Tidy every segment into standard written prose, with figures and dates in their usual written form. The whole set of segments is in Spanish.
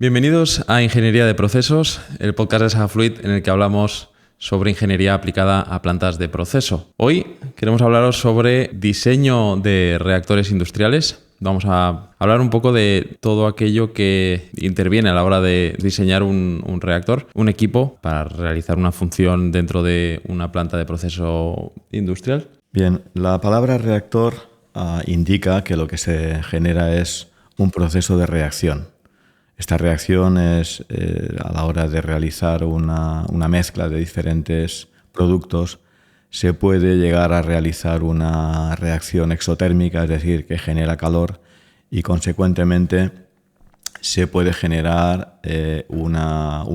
Bienvenidos a Ingeniería de Procesos, el podcast de Sagafluid en el que hablamos sobre ingeniería aplicada a plantas de proceso. Hoy queremos hablaros sobre diseño de reactores industriales. Vamos a hablar un poco de todo aquello que interviene a la hora de diseñar un reactor, un equipo para realizar una función dentro de una planta de proceso industrial. Bien, la palabra reactor indica que lo que se genera es un proceso de reacción. Esta reacción es a la hora de realizar una mezcla de diferentes productos, se puede llegar a realizar una reacción exotérmica, es decir, que genera calor y consecuentemente se puede generar una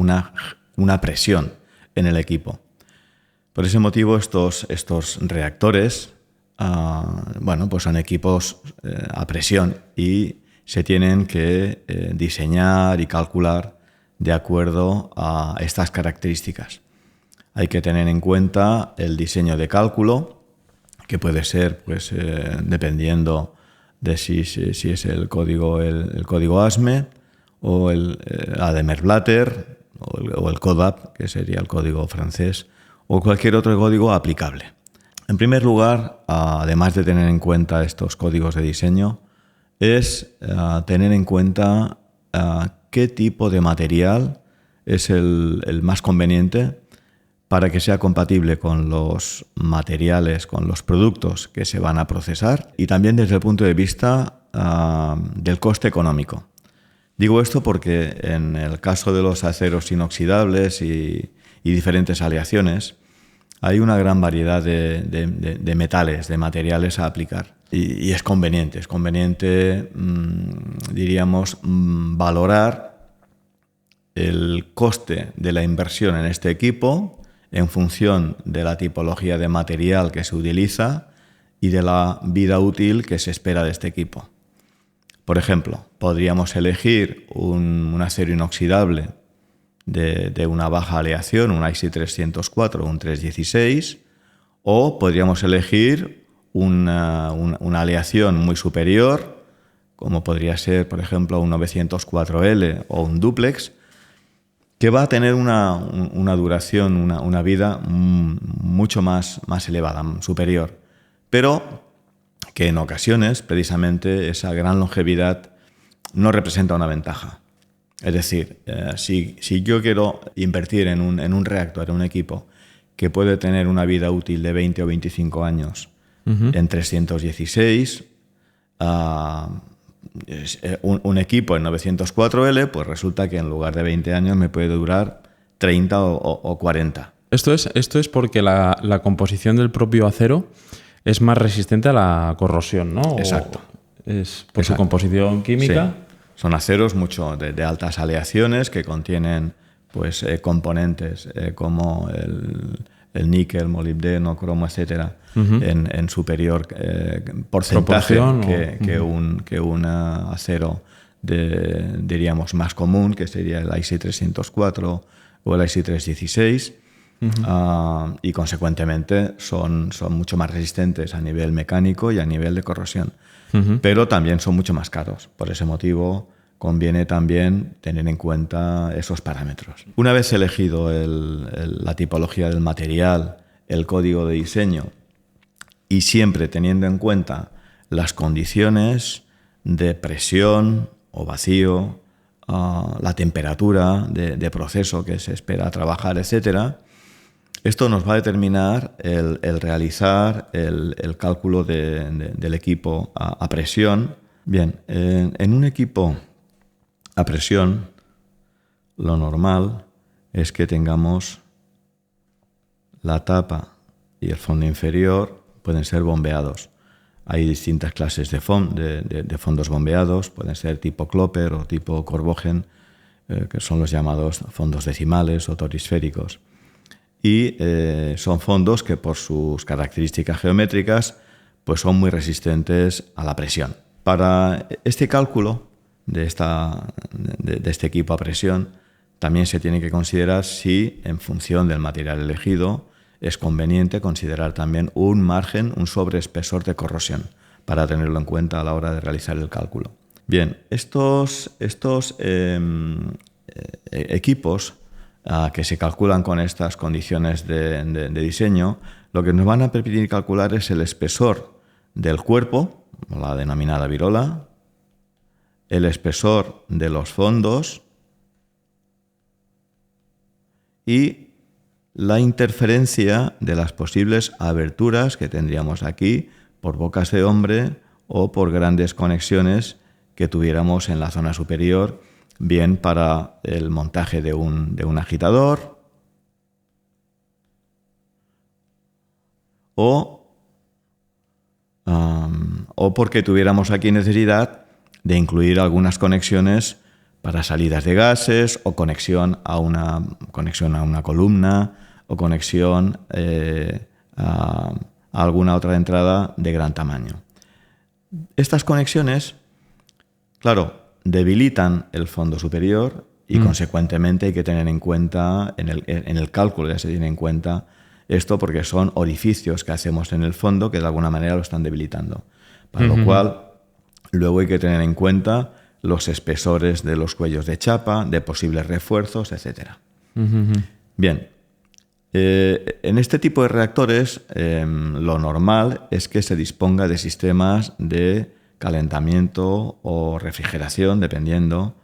presión en el equipo. Por ese motivo estos reactores pues son equipos a presión y se tienen que diseñar y calcular de acuerdo a estas características. Hay que tener en cuenta el diseño de cálculo, que puede ser, dependiendo de si es el código ASME o el Adamer-Blatter o el CODAP, que sería el código francés, o cualquier otro código aplicable. En primer lugar, además de tener en cuenta estos códigos de diseño, es tener en cuenta qué tipo de material es el más conveniente para que sea compatible con los materiales, con los productos que se van a procesar y también desde el punto de vista del coste económico. Digo esto porque en el caso de los aceros inoxidables y diferentes aleaciones hay una gran variedad de metales, de materiales a aplicar. Y es conveniente, diríamos, valorar el coste de la inversión en este equipo en función de la tipología de material que se utiliza y de la vida útil que se espera de este equipo. Por ejemplo, podríamos elegir un acero inoxidable de una baja aleación, un IC 304 o un 316, o podríamos elegir una aleación muy superior, como podría ser, por ejemplo, un 904L o un duplex, que va a tener una duración, una vida mucho más elevada, superior, pero que en ocasiones, precisamente, esa gran longevidad no representa una ventaja. Es decir, si yo quiero invertir en un reactor, en un equipo que puede tener una vida útil de 20 o 25 años, en 316, un equipo en 904L, pues resulta que en lugar de 20 años me puede durar 30 o 40. Esto es porque la composición del propio acero es más resistente a la corrosión, ¿no? Exacto. Es por su composición química. Sí. Son aceros mucho de altas aleaciones que contienen componentes como el níquel, molibdeno, cromo, etcétera, en superior porcentaje que un acero diríamos más común, que sería el IC 304 o el IC 316, y consecuentemente son mucho más resistentes a nivel mecánico y a nivel de corrosión. Pero también son mucho más caros. Por ese motivo conviene también tener en cuenta esos parámetros. Una vez elegido la tipología del material, el código de diseño y siempre teniendo en cuenta las condiciones de presión o vacío, la temperatura de proceso que se espera trabajar, etcétera, esto nos va a determinar el realizar el cálculo del equipo a presión. Bien, en un equipo a presión, lo normal es que tengamos la tapa y el fondo inferior pueden ser bombeados. Hay distintas clases de fondos bombeados, pueden ser tipo Klöpper o tipo Corbogen, que son los llamados fondos decimales o torisféricos. Y son fondos que por sus características geométricas pues son muy resistentes a la presión. Para este cálculo de este equipo a presión también se tiene que considerar si, en función del material elegido, es conveniente considerar también un margen, un sobreespesor de corrosión, para tenerlo en cuenta a la hora de realizar el cálculo. Bien, estos equipos que se calculan con estas condiciones de diseño, lo que nos van a permitir calcular es el espesor del cuerpo, la denominada virola, el espesor de los fondos y la interferencia de las posibles aberturas que tendríamos aquí por bocas de hombre o por grandes conexiones que tuviéramos en la zona superior, bien para el montaje de un agitador o porque tuviéramos aquí necesidad de incluir algunas conexiones para salidas de gases o conexión a una columna o conexión a alguna otra entrada de gran tamaño. Estas conexiones, claro, debilitan el fondo superior y consecuentemente hay que tener en cuenta, en el cálculo ya se tiene en cuenta esto porque son orificios que hacemos en el fondo que de alguna manera lo están debilitando. Para lo cual luego hay que tener en cuenta los espesores de los cuellos de chapa, de posibles refuerzos, etc. Bien, en este tipo de reactores lo normal es que se disponga de sistemas de calentamiento o refrigeración, dependiendo,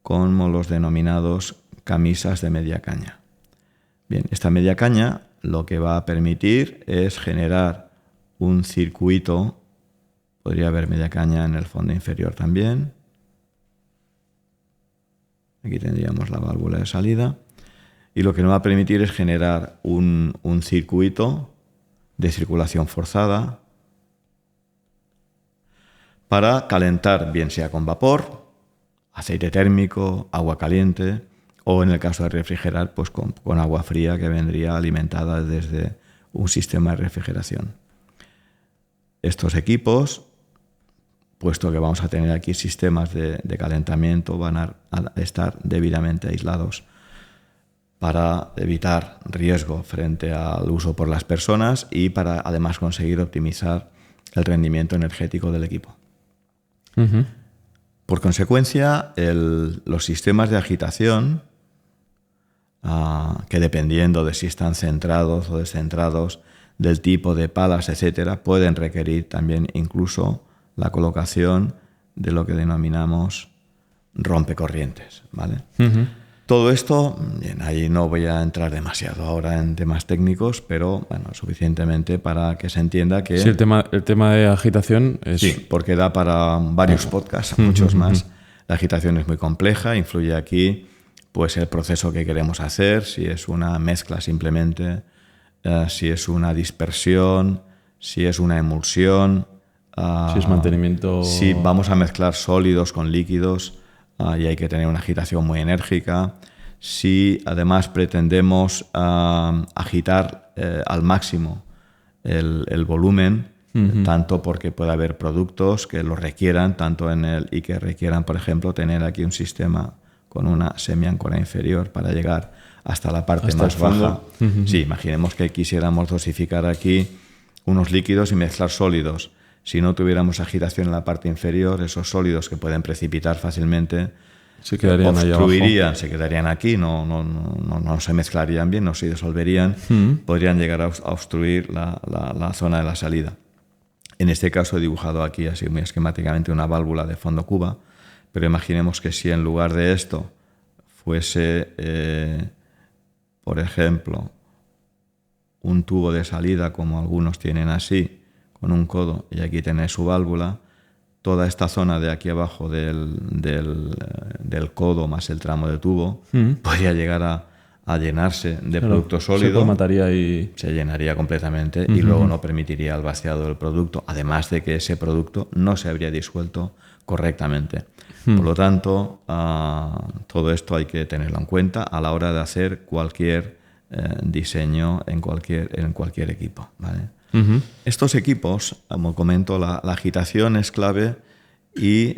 como los denominados camisas de media caña. Bien, esta media caña lo que va a permitir es generar un circuito. Podría haber media caña en el fondo inferior también. Aquí tendríamos la válvula de salida. Y lo que nos va a permitir es generar un circuito de circulación forzada para calentar, bien sea con vapor, aceite térmico, agua caliente, o en el caso de refrigerar, pues con agua fría que vendría alimentada desde un sistema de refrigeración. Estos equipos, puesto que vamos a tener aquí sistemas de calentamiento, van a estar debidamente aislados para evitar riesgo frente al uso por las personas y para además conseguir optimizar el rendimiento energético del equipo. Por consecuencia, los sistemas de agitación, que dependiendo de si están centrados o descentrados, del tipo de palas, etcétera, pueden requerir también incluso la colocación de lo que denominamos rompecorrientes, ¿vale? Todo esto, bien, ahí no voy a entrar demasiado ahora en temas técnicos, pero bueno, suficientemente para que se entienda que... Sí, el tema de agitación es... Sí, porque da para varios podcasts, muchos más. La agitación es muy compleja, influye aquí pues el proceso que queremos hacer, si es una mezcla simplemente, si es una dispersión, si es una emulsión... si es mantenimiento... Si vamos a mezclar sólidos con líquidos, y hay que tener una agitación muy enérgica. Si además pretendemos agitar al máximo el volumen, tanto porque puede haber productos que lo requieran, y que requieran, por ejemplo, tener aquí un sistema con una semiáncora inferior para llegar hasta la parte hasta más baja. Sí, imaginemos que quisiéramos dosificar aquí unos líquidos y mezclar sólidos. Si no tuviéramos agitación en la parte inferior, esos sólidos que pueden precipitar fácilmente se quedarían obstruirían, se quedarían aquí, no se mezclarían bien, no se disolverían, podrían llegar a obstruir la zona de la salida. En este caso he dibujado aquí así muy esquemáticamente una válvula de fondo cuba, pero imaginemos que si en lugar de esto fuese, por ejemplo, un tubo de salida como algunos tienen así, con un codo, y aquí tenéis su válvula, toda esta zona de aquí abajo del codo más el tramo de tubo podría llegar a llenarse de producto sólido. Se llenaría completamente y luego no permitiría el vaciado del producto, además de que ese producto no se habría disuelto correctamente. Por lo tanto, todo esto hay que tenerlo en cuenta a la hora de hacer cualquier diseño en cualquier equipo, ¿vale? Estos equipos, como comento, la agitación es clave y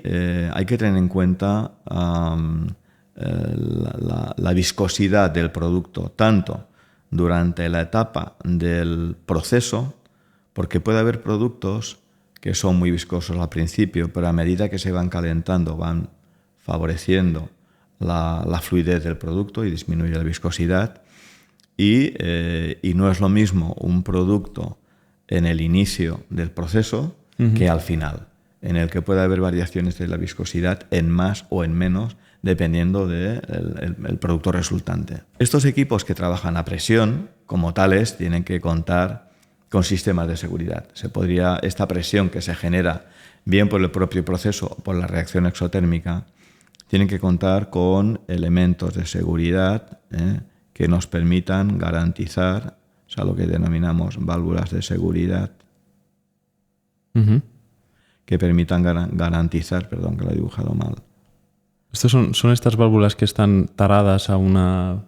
hay que tener en cuenta la viscosidad del producto, tanto durante la etapa del proceso, porque puede haber productos que son muy viscosos al principio, pero a medida que se van calentando van favoreciendo la fluidez del producto y disminuye la viscosidad. Y no es lo mismo un producto en el inicio del proceso que al final, en el que puede haber variaciones de la viscosidad en más o en menos, dependiendo del producto resultante. Estos equipos que trabajan a presión, como tales, tienen que contar con sistemas de seguridad. Esta presión que se genera bien por el propio proceso o por la reacción exotérmica, tienen que contar con elementos de seguridad que nos permitan garantizar, o sea, lo que denominamos válvulas de seguridad, que permitan garantizar, perdón que lo he dibujado mal. ¿Estos son estas válvulas que están taradas a una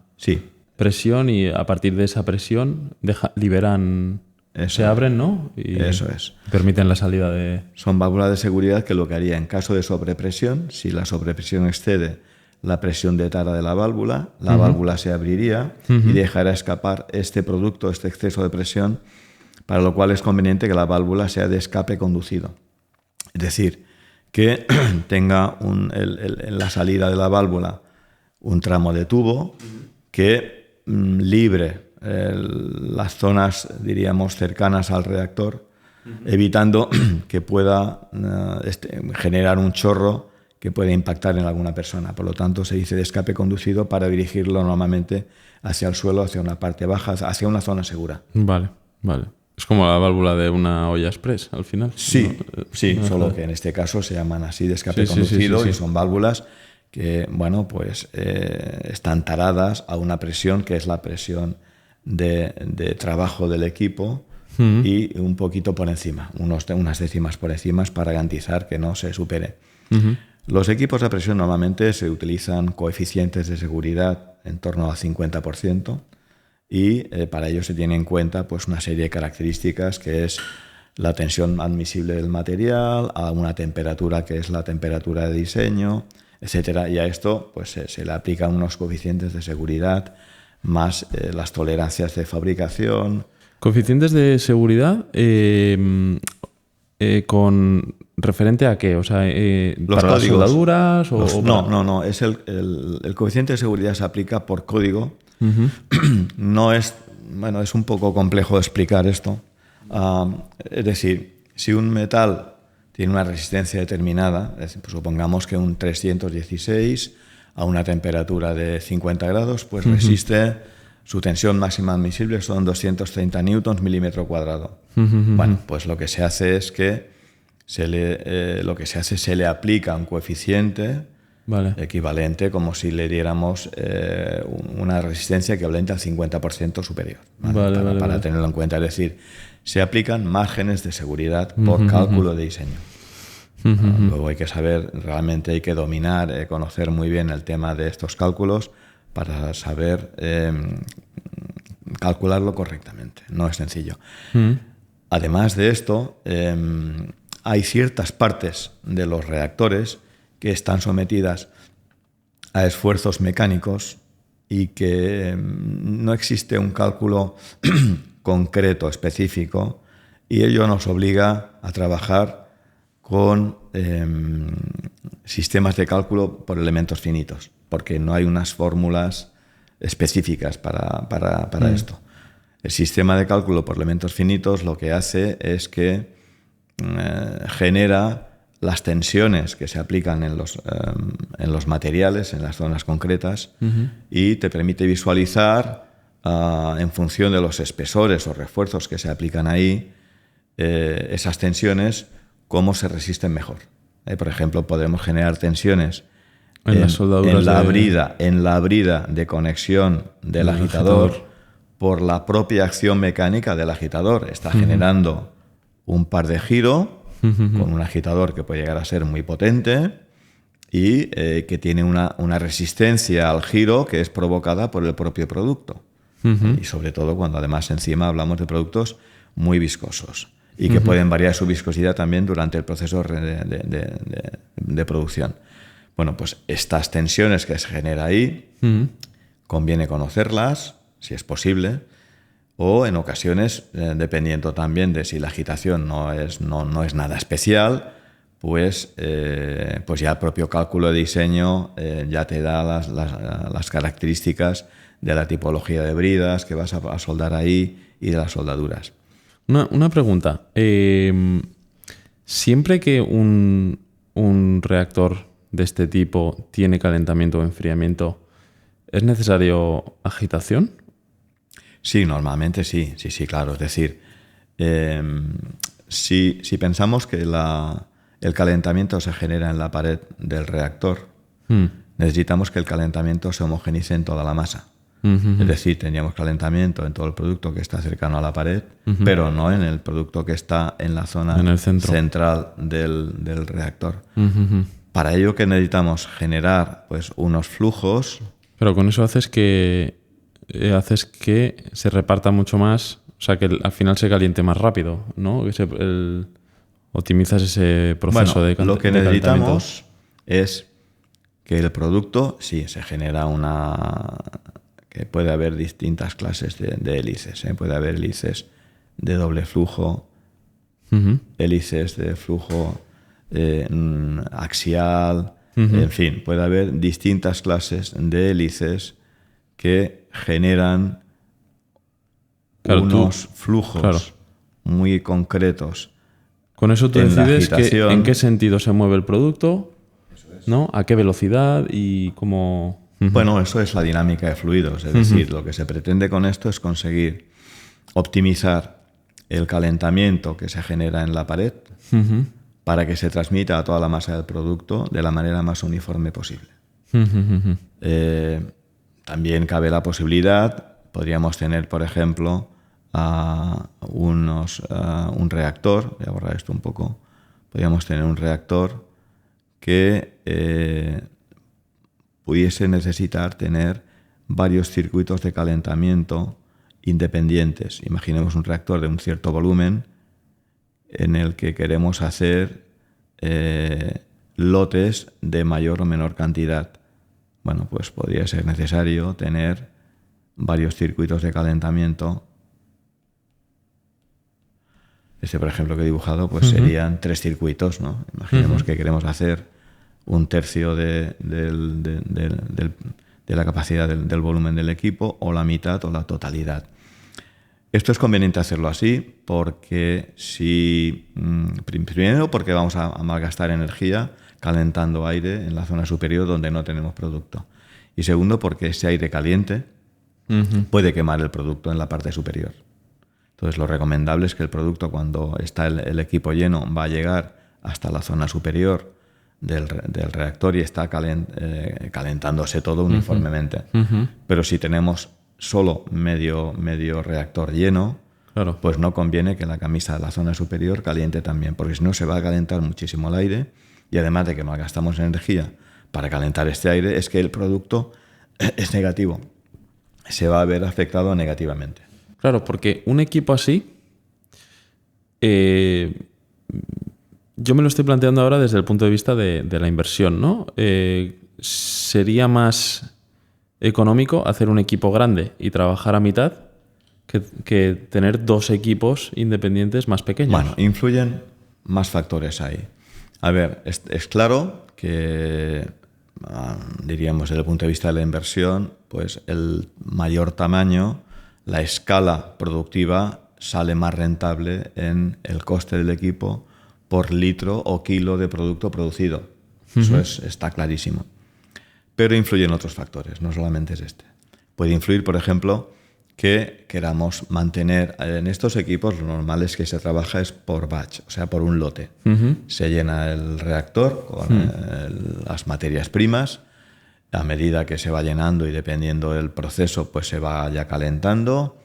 presión y a partir de esa presión liberan, se abren, ¿no? Y eso es. Permiten la salida de... Son válvulas de seguridad que lo que haría en caso de sobrepresión, si la sobrepresión excede la presión de tara de la válvula se abriría y dejará escapar este producto, este exceso de presión, para lo cual es conveniente que la válvula sea de escape conducido. Es decir, que tenga en la salida de la válvula un tramo de tubo que libre las zonas, diríamos, cercanas al reactor, evitando que pueda generar un chorro que puede impactar en alguna persona. Por lo tanto, se dice de escape conducido para dirigirlo normalmente hacia el suelo, hacia una parte baja, hacia una zona segura. Vale. Es como la válvula de una olla express, al final. Sí, solo que en este caso se llaman así de escape conducido y son válvulas que, bueno, pues están taradas a una presión que es la presión de trabajo del equipo y un poquito por encima, unas décimas por encima para garantizar que no se supere. Los equipos a presión normalmente se utilizan coeficientes de seguridad en torno al 50%. Y para ello se tiene en cuenta pues, una serie de características, que es la tensión admisible del material, a una temperatura que es la temperatura de diseño, etcétera. Y a esto pues, se le aplican unos coeficientes de seguridad más las tolerancias de fabricación. ¿Coeficientes de seguridad con referente a qué? O sea, los ¿para códigos, las soldaduras? No. Es el coeficiente de seguridad se aplica por código. No es, bueno, es un poco complejo de explicar esto. Es decir, si un metal tiene una resistencia determinada, pues supongamos que un 316 a una temperatura de 50 grados, pues resiste, su tensión máxima admisible son 230 newtons milímetro cuadrado. Bueno, pues lo que se hace es que se le aplica un coeficiente equivalente, como si le diéramos una resistencia equivalente al 50% superior, para tenerlo en cuenta. Es decir, se aplican márgenes de seguridad por cálculo de diseño. Luego hay que saber, realmente hay que dominar, conocer muy bien el tema de estos cálculos para saber calcularlo correctamente. No es sencillo. Además de esto, hay ciertas partes de los reactores que están sometidas a esfuerzos mecánicos y que no existe un cálculo concreto, específico, y ello nos obliga a trabajar con sistemas de cálculo por elementos finitos, porque no hay unas fórmulas específicas para esto. El sistema de cálculo por elementos finitos lo que hace es que genera las tensiones que se aplican en los materiales, en las zonas concretas, y te permite visualizar, en función de los espesores o refuerzos que se aplican ahí, esas tensiones, cómo se resisten mejor. Por ejemplo, podemos generar tensiones en la brida de conexión del agitador por la propia acción mecánica del agitador. Está generando un par de giro con un agitador que puede llegar a ser muy potente y que tiene una resistencia al giro que es provocada por el propio producto. Y sobre todo cuando además encima hablamos de productos muy viscosos y que pueden variar su viscosidad también durante el proceso de producción. Bueno, pues estas tensiones que se genera ahí, conviene conocerlas, si es posible, o en ocasiones, dependiendo también de si la agitación no es nada especial, pues ya el propio cálculo de diseño ya te da las características de la tipología de bridas que vas a soldar ahí y de las soldaduras. Una pregunta. Siempre que un reactor de este tipo tiene calentamiento o enfriamiento, ¿es necesario agitación? Sí, normalmente sí, claro. Es decir, si pensamos que el calentamiento se genera en la pared del reactor, necesitamos que el calentamiento se homogenice en toda la masa. Es decir, tendríamos calentamiento en todo el producto que está cercano a la pared, pero no en el producto que está en la zona central del reactor. Para ello, ¿qué necesitamos? Generar pues unos flujos. Pero con eso haces que se reparta mucho más, o sea, que al final se caliente más rápido, ¿no? Optimizas ese proceso de calentamiento. Lo que necesitamos es que el producto, sí, se genera que puede haber distintas clases de hélices. Puede haber hélices de doble flujo, hélices de flujo axial, en fin, puede haber distintas clases de hélices que generan unos flujos muy concretos. Con eso tú decides en qué sentido se mueve el producto, ¿no? A qué velocidad y cómo... Bueno, eso es la dinámica de fluidos. Es decir, lo que se pretende con esto es conseguir optimizar el calentamiento que se genera en la pared para que se transmita a toda la masa del producto de la manera más uniforme posible. También cabe la posibilidad, podríamos tener, por ejemplo, un reactor, voy a borrar esto un poco, podríamos tener un reactor que pudiese necesitar tener varios circuitos de calentamiento independientes. Imaginemos un reactor de un cierto volumen en el que queremos hacer lotes de mayor o menor cantidad. Bueno, pues podría ser necesario tener varios circuitos de calentamiento. Este, por ejemplo, que he dibujado, pues serían 3 circuitos, ¿no? Imaginemos que queremos hacer 1/3 de la capacidad del volumen del equipo, o la mitad o la totalidad. Esto es conveniente hacerlo así porque primero porque vamos a malgastar energía calentando aire en la zona superior donde no tenemos producto. Y segundo, porque ese aire caliente puede quemar el producto en la parte superior. Entonces, lo recomendable es que el producto, cuando está el equipo lleno, va a llegar hasta la zona superior del reactor y está calentándose todo uniformemente. Pero si tenemos solo medio reactor lleno, pues no conviene que la camisa de la zona superior caliente también, porque si no se va a calentar muchísimo el aire, y además de que malgastamos energía para calentar este aire, es que el producto es negativo, se va a ver afectado negativamente. Claro, porque un equipo así, yo me lo estoy planteando ahora desde el punto de vista de la inversión, ¿no? ¿Sería más económico hacer un equipo grande y trabajar a mitad que tener 2 equipos independientes más pequeños? Bueno, influyen más factores ahí. A ver, es claro que, diríamos, desde el punto de vista de la inversión, pues el mayor tamaño, la escala productiva, sale más rentable en el coste del equipo por litro o kilo de producto producido. Eso está clarísimo. Pero influyen otros factores, no solamente es este. Puede influir, por ejemplo, que queramos mantener en estos equipos, lo normal es que se trabaja es por batch, o sea, por un lote. Se llena el reactor con las materias primas. A medida que se va llenando y dependiendo del proceso, pues se va ya calentando,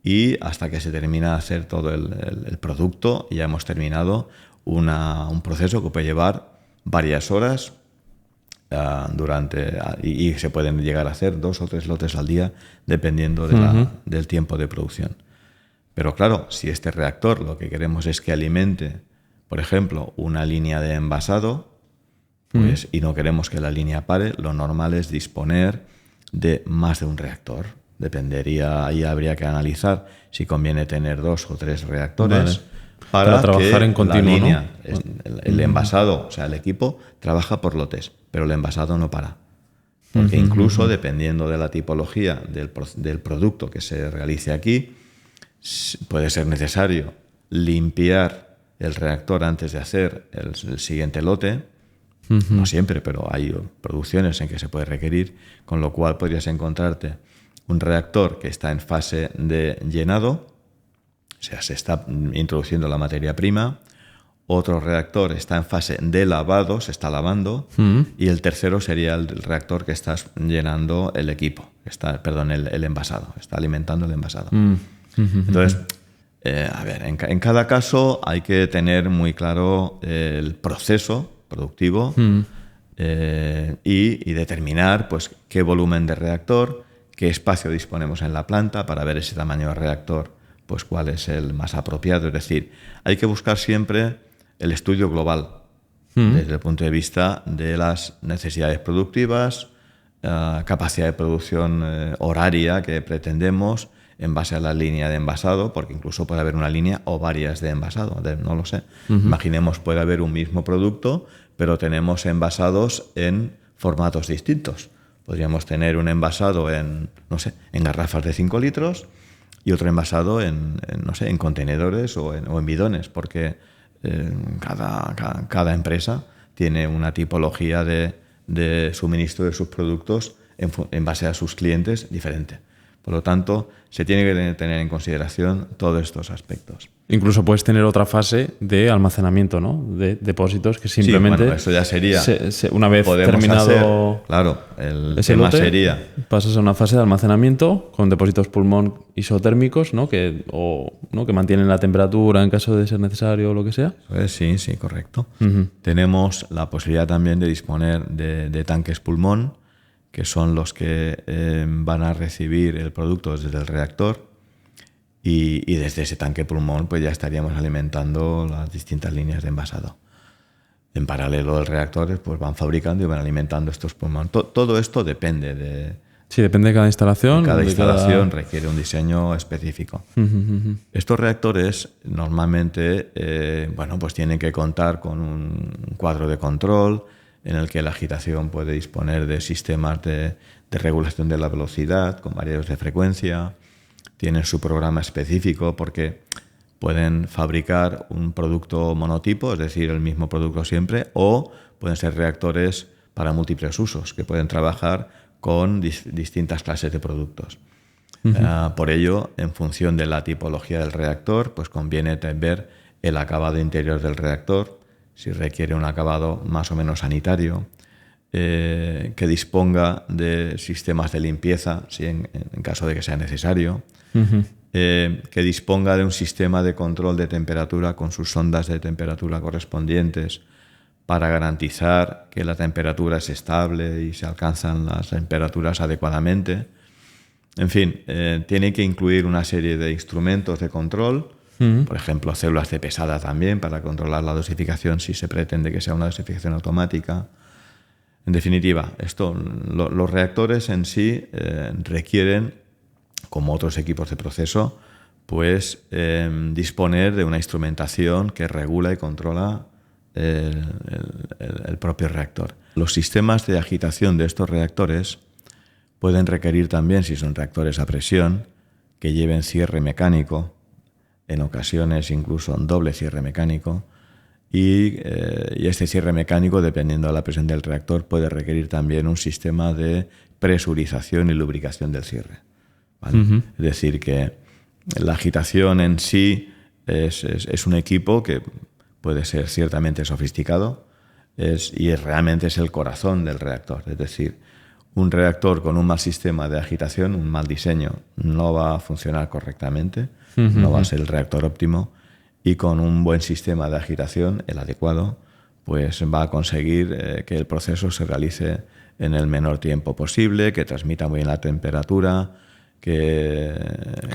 y hasta que se termina de hacer todo el producto, ya hemos terminado un proceso que puede llevar varias horas y se pueden llegar a hacer 2 o 3 lotes al día dependiendo del tiempo de producción. Pero claro, si este reactor lo que queremos es que alimente, por ejemplo, una línea de envasado, y no queremos que la línea pare, lo normal es disponer de más de un reactor. dependería, ahí habría que analizar si conviene tener 2 o 3 reactores. Vale. Para trabajar en continuo, la línea, ¿no? el envasado, o sea, el equipo trabaja por lotes, pero el envasado no para. Porque incluso dependiendo de la tipología del producto que se realice aquí, puede ser necesario limpiar el reactor antes de hacer el siguiente lote. No siempre, pero hay producciones en que se puede requerir, con lo cual podrías encontrarte un reactor que está en fase de llenado, o sea, se está introduciendo la materia prima. Otro reactor está en fase de lavado, se está lavando. Y el tercero sería el reactor que estás llenando el equipo, el envasado, está alimentando el envasado. Entonces, a ver, en cada caso hay que tener muy claro el proceso productivo y determinar pues, qué volumen de reactor, qué espacio disponemos en la planta para ver ese tamaño de reactor, pues cuál es el más apropiado. Es decir, hay que buscar siempre el estudio global desde el punto de vista de las necesidades productivas, capacidad de producción horaria que pretendemos en base a la línea de envasado, porque incluso puede haber una línea o varias de envasado, no lo sé. Imaginemos, puede haber un mismo producto, pero tenemos envasados en formatos distintos. Podríamos tener un envasado en garrafas de 5 litros y otro envasado en contenedores o en bidones, porque cada empresa tiene una tipología de suministro de sus productos en base a sus clientes diferente. Por lo tanto, se tiene que tener en consideración todos estos aspectos. Incluso puedes tener otra fase de almacenamiento, ¿no? De depósitos que simplemente... Sí, bueno, eso ya sería... una vez terminado el tema lote, sería... pasas a una fase de almacenamiento con depósitos pulmón isotérmicos, ¿no? Que mantienen la temperatura en caso de ser necesario o lo que sea. Sí, correcto. Tenemos la posibilidad también de disponer de tanques pulmón, que son los que van a recibir el producto desde el reactor y desde ese tanque pulmón pues ya estaríamos alimentando las distintas líneas de envasado. En paralelo, los reactores pues van fabricando y van alimentando estos pulmones. Todo esto depende de... Sí, depende de cada instalación. Cada instalación requiere un diseño específico. Estos reactores normalmente pues tienen que contar con un cuadro de control en el que la agitación puede disponer de sistemas de regulación de la velocidad con variados de frecuencia. Tienen su programa específico porque pueden fabricar un producto monotipo, es decir, el mismo producto siempre, o pueden ser reactores para múltiples usos, que pueden trabajar con distintas clases de productos. Por ello, en función de la tipología del reactor, pues conviene ver el acabado interior del reactor, si requiere un acabado más o menos sanitario, que disponga de sistemas de limpieza, si en caso de que sea necesario, que disponga de un sistema de control de temperatura con sus sondas de temperatura correspondientes para garantizar que la temperatura es estable y se alcanzan las temperaturas adecuadamente. En fin, tiene que incluir una serie de instrumentos de control, por ejemplo, células de pesada también para controlar la dosificación si se pretende que sea una dosificación automática. En definitiva, los reactores en sí requieren, como otros equipos de proceso, pues disponer de una instrumentación que regula y controla el propio reactor. Los sistemas de agitación de estos reactores pueden requerir también, si son reactores a presión, que lleven cierre mecánico, en ocasiones incluso un doble cierre mecánico, y este cierre mecánico, dependiendo de la presión del reactor, puede requerir también un sistema de presurización y lubricación del cierre, ¿vale? Es decir, que la agitación en sí es un equipo que puede ser ciertamente sofisticado y realmente es el corazón del reactor. Es decir, un reactor con un mal sistema de agitación, un mal diseño, no va a funcionar correctamente, no va a ser el reactor óptimo, y con un buen sistema de agitación, el adecuado, pues va a conseguir que el proceso se realice en el menor tiempo posible, que transmita muy bien la temperatura, que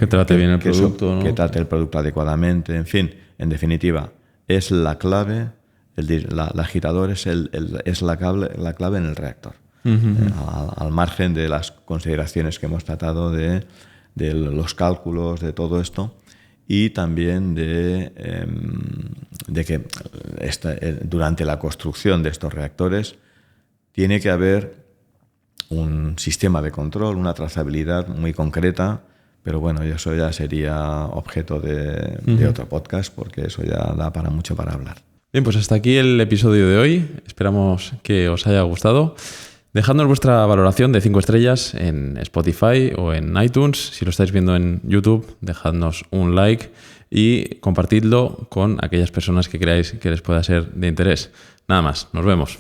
trate bien el producto, ¿no? Que trate el producto adecuadamente. En fin, en definitiva, es la clave, el agitador es la clave en el reactor. al margen de las consideraciones que hemos tratado de los cálculos, de todo esto, y también de que durante la construcción de estos reactores tiene que haber un sistema de control, una trazabilidad muy concreta, pero bueno, eso ya sería objeto de otro podcast, porque eso ya da para mucho para hablar. Bien, pues hasta aquí el episodio de hoy. Esperamos que os haya gustado. Dejadnos vuestra valoración de 5 estrellas en Spotify o en iTunes. Si lo estáis viendo en YouTube, dejadnos un like y compartidlo con aquellas personas que creáis que les pueda ser de interés. Nada más, nos vemos.